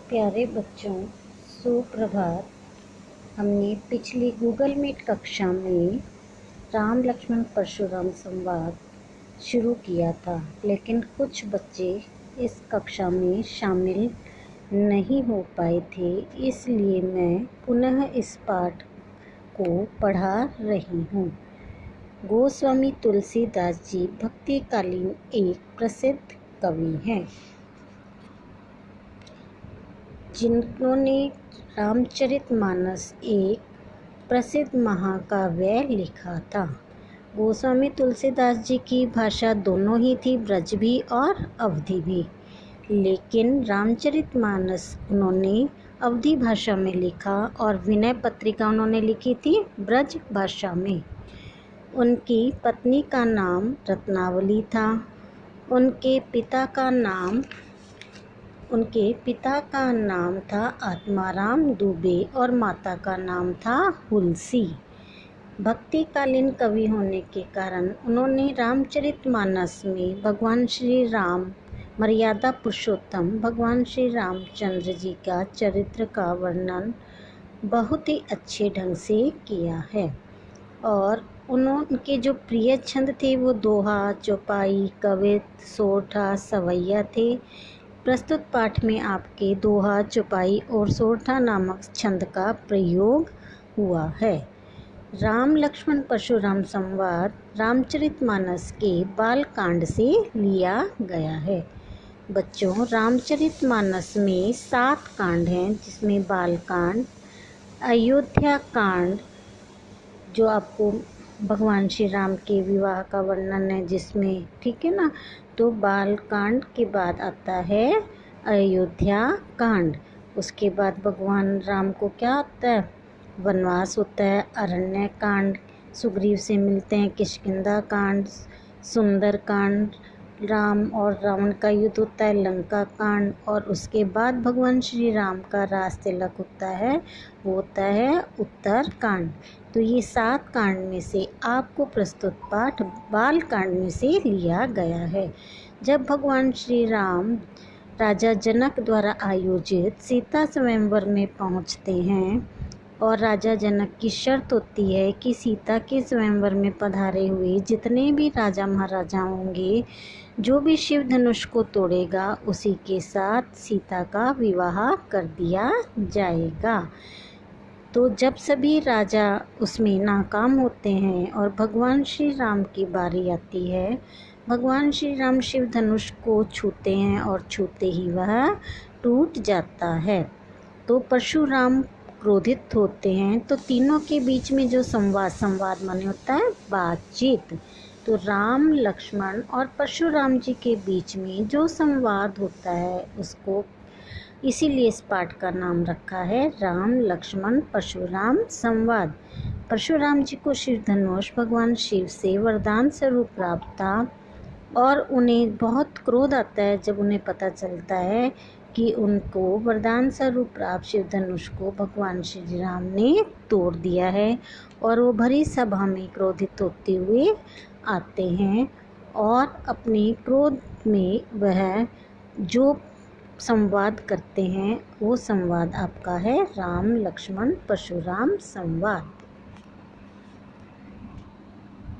प्यारे बच्चों, सुप्रभात। हमने पिछली गूगल मीट कक्षा में राम लक्ष्मण परशुराम संवाद शुरू किया था, लेकिन कुछ बच्चे इस कक्षा में शामिल नहीं हो पाए थे, इसलिए मैं पुनः इस पाठ को पढ़ा रही हूँ। गोस्वामी तुलसीदास जी भक्तिकालीन एक प्रसिद्ध कवि हैं, जिन्होंने रामचरितमानस एक प्रसिद्ध महाकाव्य लिखा था। गोस्वामी तुलसीदास जी की भाषा दोनों ही थी, ब्रज भी और अवधी भी, लेकिन रामचरितमानस उन्होंने अवधी भाषा में लिखा और विनय पत्रिका उन्होंने लिखी थी ब्रज भाषा में। उनकी पत्नी का नाम रत्नावली था। उनके पिता का नाम था आत्माराम दुबे और माता का नाम था हुलसी। भक्तिकालीन कवि होने के कारण उन्होंने रामचरितमानस में भगवान श्री राम, मर्यादा पुरुषोत्तम भगवान श्री रामचंद्र जी का चरित्र का वर्णन बहुत ही अच्छे ढंग से किया है। और उनके जो प्रिय छंद थे वो दोहा, चौपाई, कवित, सोरठा, सवैया थे। प्रस्तुत पाठ में आपके दोहा, चौपाई और सोरठा नामक छंद का प्रयोग हुआ है। राम लक्ष्मण परशुराम संवाद रामचरितमानस के बालकांड से लिया गया है। बच्चों, रामचरितमानस में 7 कांड हैं, जिसमें बालकांड, अयोध्या कांड जो आपको भगवान श्री राम के विवाह का वर्णन है जिसमें, ठीक है ना, तो बालकांड के बाद आता है अयोध्या कांड। उसके बाद भगवान राम को क्या होता है, वनवास होता है। अरण्य कांड, सुग्रीव से मिलते हैं। किष्किंधा कांड, सुंदर कांड, राम और रावण का युद्ध होता है। लंका कांड, और उसके बाद भगवान श्री राम का रास तिलक होता है, वो होता है उत्तर कांड। तो ये 7 कांड में से आपको प्रस्तुत पाठ बाल कांड में से लिया गया है। जब भगवान श्री राम राजा जनक द्वारा आयोजित सीता स्वयंवर में पहुंचते हैं और राजा जनक की शर्त होती है कि सीता के स्वयंवर में पधारे हुए जितने भी राजा महाराजा होंगे, जो भी शिव धनुष को तोड़ेगा उसी के साथ सीता का विवाह कर दिया जाएगा। तो जब सभी राजा उसमें नाकाम होते हैं और भगवान श्री राम की बारी आती है, भगवान श्री राम शिव धनुष को छूते हैं और छूते ही वह टूट जाता है। तो परशुराम क्रोधित होते हैं। तो तीनों के बीच में जो संवाद माने होता है बातचीत। तो राम, लक्ष्मण और परशुराम जी के बीच में जो संवाद होता है उसको इसीलिए इस पाठ का नाम रखा है राम लक्ष्मण परशुराम संवाद। परशुराम जी को शिव धनुष भगवान शिव से वरदान स्वरूप प्राप्त था और उन्हें बहुत क्रोध आता है जब उन्हें पता चलता है कि उनको वरदान स्वरूप प्राप्त शिव धनुष को भगवान श्री राम ने तोड़ दिया है। और वो भरी सभा में क्रोधित होते हुए आते हैं और अपने क्रोध में वह जो संवाद करते हैं वो संवाद आपका है राम लक्ष्मण परशुराम संवाद।